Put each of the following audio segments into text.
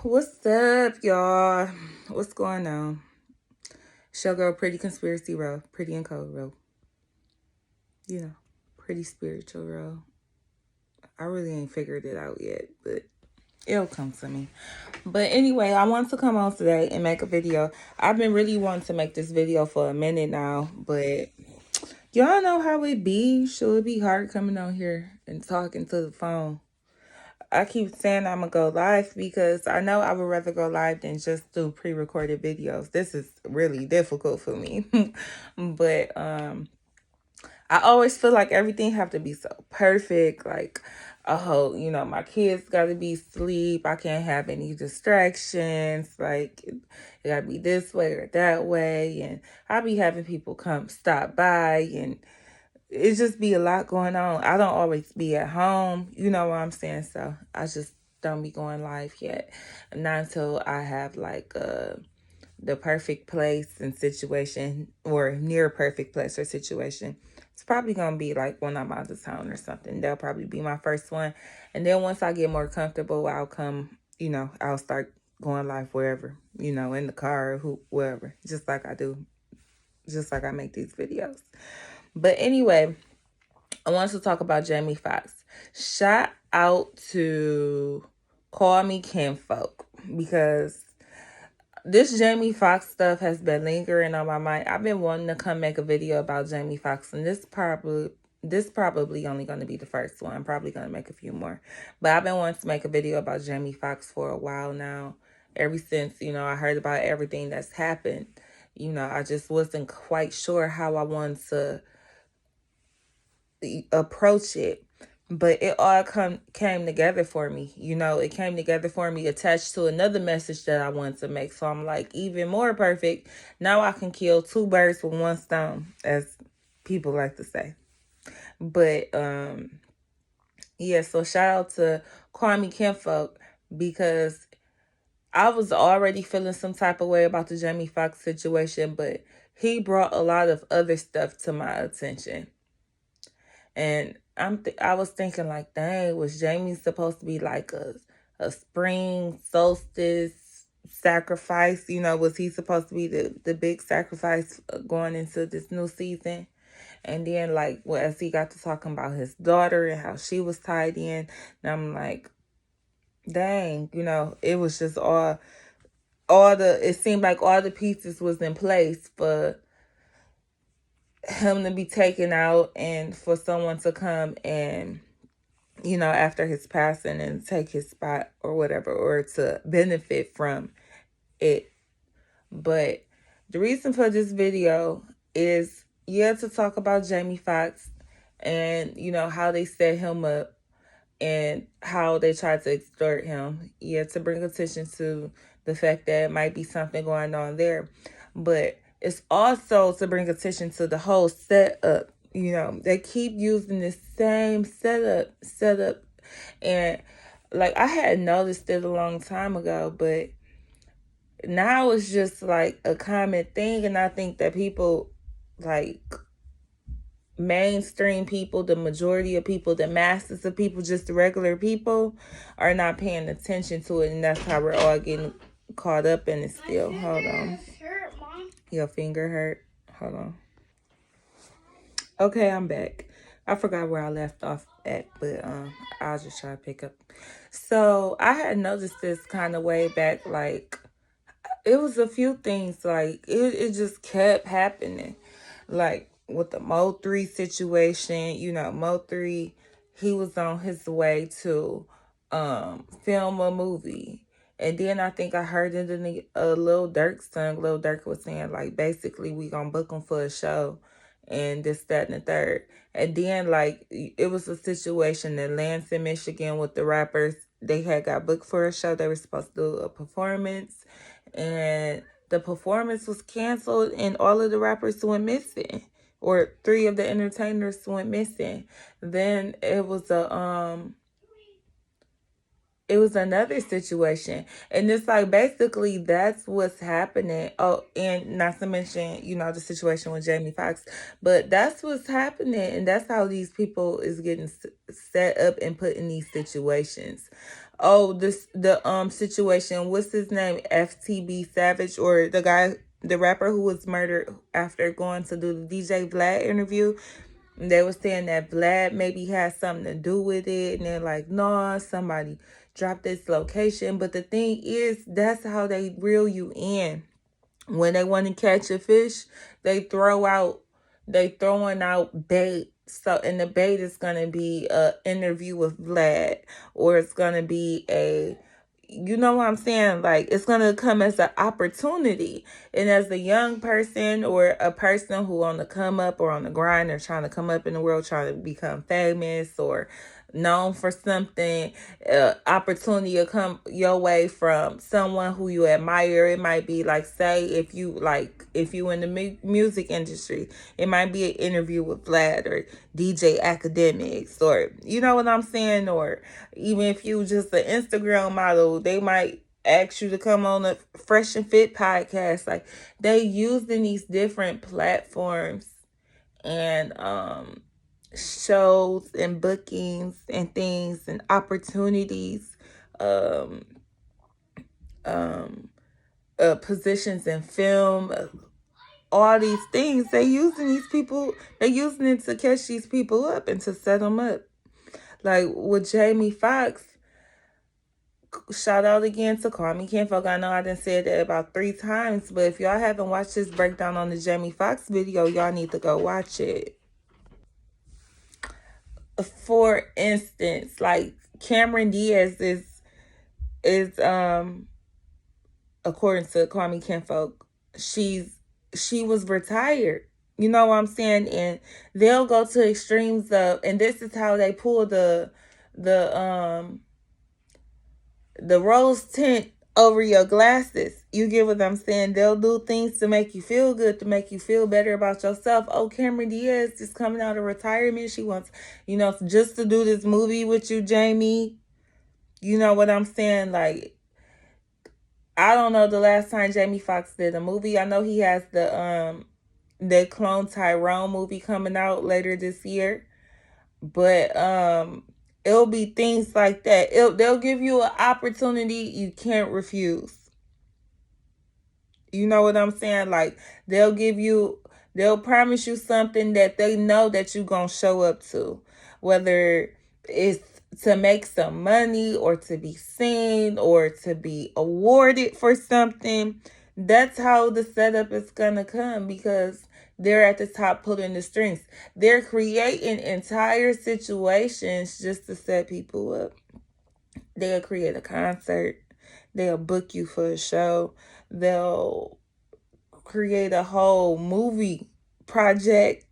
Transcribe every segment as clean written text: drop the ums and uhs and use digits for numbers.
What's up, y'all? What's going on? Showgirl, pretty conspiracy row, pretty and cold row. You know, pretty spiritual row. I really ain't figured it out yet, but it'll come to me. But anyway, I want to come on today and make a video. I've been really wanting to make this video for a minute now, but y'all know how it be. Sure, it be hard coming on here and talking to the phone. I keep saying I'm gonna go live because I know I would rather go live than just do pre-recorded videos. This is really difficult for me. But I always feel like everything have to be so perfect. Like, oh, my kids gotta be asleep. I can't have any distractions. Like, it gotta be this way or that way. And I be having people come stop by, and it just be a lot going on. I don't always be at home. You know what I'm saying? So I just don't be going live yet. Not until I have like the perfect place and situation, or near perfect place or situation. It's probably gonna be like when I'm out of town or something. That'll probably be my first one. And then once I get more comfortable, I'll come, I'll start going live wherever, in the car or wherever. Just like I do. Just like I make these videos. But anyway, I want to talk about Jamie Foxx. Shout out to Call Me Kinfolk, because this Jamie Foxx stuff has been lingering on my mind. I've been wanting to come make a video about Jamie Foxx, and this probably only going to be the first one. I'm probably going to make a few more. But I've been wanting to make a video about Jamie Foxx for a while now. Ever since, I heard about everything that's happened. I just wasn't quite sure how I wanted to approach it, but it all came together for me. It came together for me attached to another message that I wanted to make. So I'm like, even more perfect. Now I can kill two birds with one stone, as people like to say. But yeah, so shout out to Call Me Kinfolk, because I was already feeling some type of way about the Jamie Foxx situation, but he brought a lot of other stuff to my attention. And I was thinking, like, dang, was Jamie supposed to be like a spring solstice sacrifice? Was he supposed to be the big sacrifice going into this new season? And then, like, as he got to talking about his daughter and how she was tied in, and I'm like, dang, it was just it seemed like all the pieces was in place for him to be taken out, and for someone to come and, after his passing, and take his spot or whatever, or to benefit from it. But the reason for this video is, to talk about Jamie Foxx and, how they set him up and how they tried to extort him. To bring attention to the fact that it might be something going on there. But it's also to bring attention to the whole setup. They keep using the same setup. And like, I had noticed it a long time ago, but now it's just like a common thing. And I think that people, like mainstream people, the majority of people, the masses of people, just the regular people, are not paying attention to it. And that's how we're all getting caught up in it still. Hold on. Hurt, Mom. Your finger hurt? Hold on. Okay, I'm back. I forgot where I left off at, but I'll just try to pick up. So I had noticed this kind of way back. Like, it was a few things, like it just kept happening. Like with the Mo 3 situation, Mo 3, he was on his way to film a movie. And then I think I heard it in Lil Durk's song. Lil Durk was saying, like, basically we gonna book him for a show and this, that, and the third. And then, like, it was a situation in Lansing, Michigan, with the rappers. They had got booked for a show. They were supposed to do a performance, and the performance was canceled, and all of the rappers went missing, or 3 of the entertainers went missing. Then it was another situation. And it's like, basically, that's what's happening. Oh, and not to mention, the situation with Jamie Foxx. But that's what's happening. And that's how these people is getting set up and put in these situations. Oh, the situation. What's his name? FTB Savage, or the guy, the rapper who was murdered after going to do the DJ Vlad interview. They were saying that Vlad maybe had something to do with it, and they're like, no, somebody dropped this location. But the thing is, that's how they reel you in. When they want to catch a fish, they throwing out bait. So, and the bait is gonna be a interview with Vlad, or it's gonna be a, you know what I'm saying? Like, it's gonna come as an opportunity. And as a young person, or a person who on the come up or on the grind, or trying to come up in the world, trying to become famous or known for something, opportunity will come your way from someone who you admire. It might be like, say, if you in the music industry, it might be an interview with Vlad or DJ Academics, or you know what I'm saying, or even if you just an Instagram model, they might ask you to come on a Fresh and Fit podcast. Like, they using these different platforms and shows and bookings and things and opportunities, um positions in film, all these things. They using these people, they using it to catch these people up and to set them up. Like with Jamie Foxx, shout out again to Call Me Kinfolk. I know I done said that about 3 times, but if y'all haven't watched this breakdown on the Jamie Foxx video, y'all need to go watch it. For instance, like Cameron Diaz is according to Call Me Kinfolk, she was retired. You know what I'm saying? And they'll go to extremes of, and this is how they pull the rose tint over your glasses. You get what I'm saying? They'll do things to make you feel good, to make you feel better about yourself. Oh, Cameron Diaz is coming out of retirement. She wants, just to do this movie with you, Jamie. You know what I'm saying? Like, I don't know the last time Jamie Foxx did a movie. I know he has the Clone Tyrone movie coming out later this year. But it'll be things like that. They'll give you an opportunity you can't refuse. You know what I'm saying? Like, they'll promise you something that they know that you're going to show up to. Whether it's to make some money, or to be seen, or to be awarded for something. That's how the setup is going to come, because they're at the top pulling the strings. They're creating entire situations just to set people up. They'll create a concert. They'll book you for a show. They'll create a whole movie project.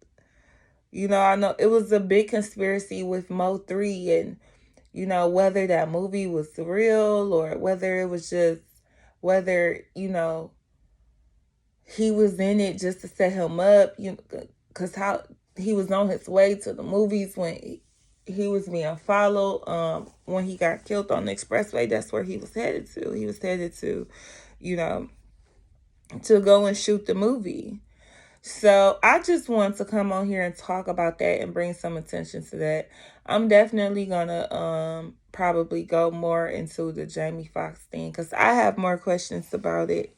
I know it was a big conspiracy with Mo3, and whether that movie was real, or whether it was just, whether he was in it just to set him up, because how he was on his way to the movies when he was being followed. When he got killed on the expressway, that's where he was headed to. He was headed to, to go and shoot the movie. So I just want to come on here and talk about that and bring some attention to that. I'm definitely gonna probably go more into the Jamie Foxx thing, because I have more questions about it.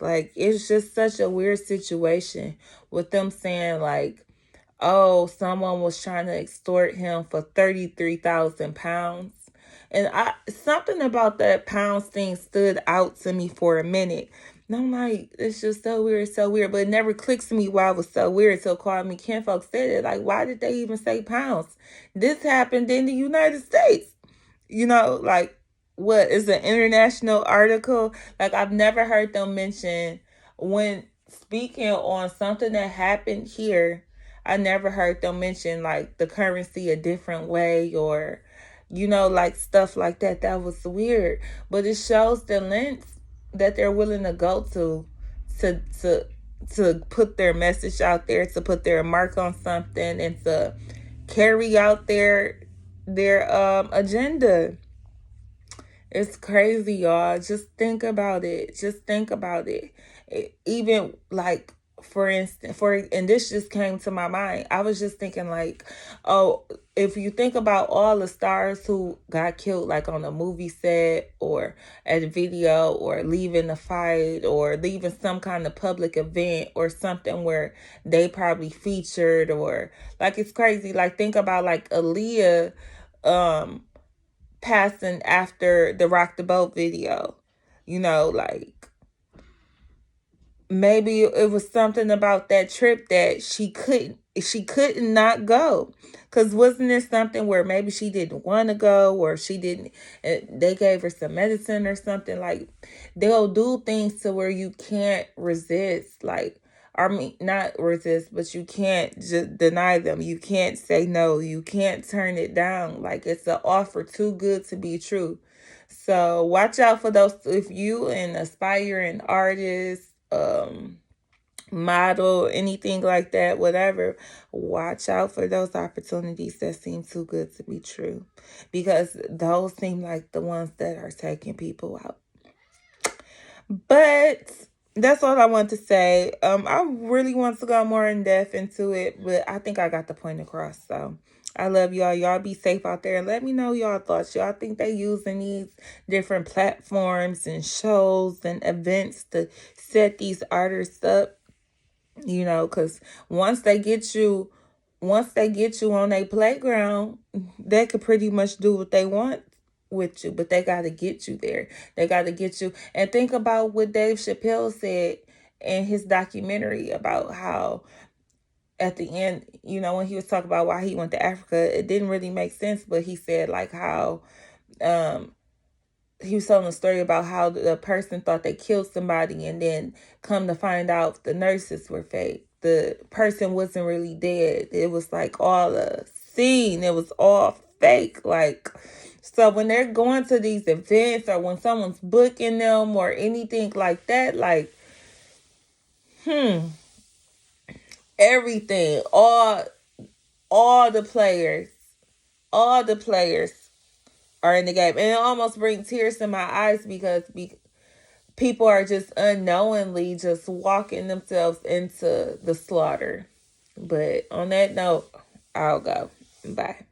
Like, it's just such a weird situation with them saying, like, oh, someone was trying to extort him for 33,000 pounds. And something about that pounds thing stood out to me for a minute. And I'm like, it's just so weird. But it never clicks to me why it was so weird. So Call Me Kinfolk said it. Like, why did they even say pounds? This happened in the United States. Like, what is an international article? Like, I've never heard them mention, when speaking on something that happened here, I never heard them mention like the currency a different way, or like stuff like that. That was weird. But it shows the lengths that they're willing to go to put their message out there, to put their mark on something, and to carry out their agenda. It's crazy, y'all. Just think about it. Even like for instance, and this just came to my mind. I was just thinking like, oh, if you think about all the stars who got killed, like on a movie set or at a video or leaving a fight or leaving some kind of public event or something where they probably featured, or like, it's crazy. Like, think about like Aaliyah, passing after the Rock the Boat video, like, maybe it was something about that trip that she couldn't not go, because wasn't there something where maybe she didn't want to go, or she didn't, they gave her some medicine or something. Like, they'll do things to where you can't resist, like, I mean, not resist, but you can't just deny them. You can't say no. You can't turn it down. Like, it's an offer too good to be true. So watch out for those. If you an aspiring artist, model, anything like that, whatever, watch out for those opportunities that seem too good to be true, because those seem like the ones that are taking people out. But that's all I want to say. I really want to go more in depth into it, but I think I got the point across. So I love y'all. Y'all be safe out there, and let me know y'all thoughts. Y'all think they using these different platforms and shows and events to set these artists up? Because once they get you on a playground, they could pretty much do what they want with you, but they got to get you there. They got to get you. And think about what Dave Chappelle said in his documentary about how at the end, when he was talking about why he went to Africa, it didn't really make sense, but he said like how he was telling a story about how the person thought they killed somebody, and then come to find out the nurses were fake. The person wasn't really dead. It was like all a scene. It was all fake. Like, so when they're going to these events, or when someone's booking them or anything like that, like, everything, all the players, are in the game. And it almost brings tears to my eyes, because people are just unknowingly just walking themselves into the slaughter. But on that note, I'll go. Bye.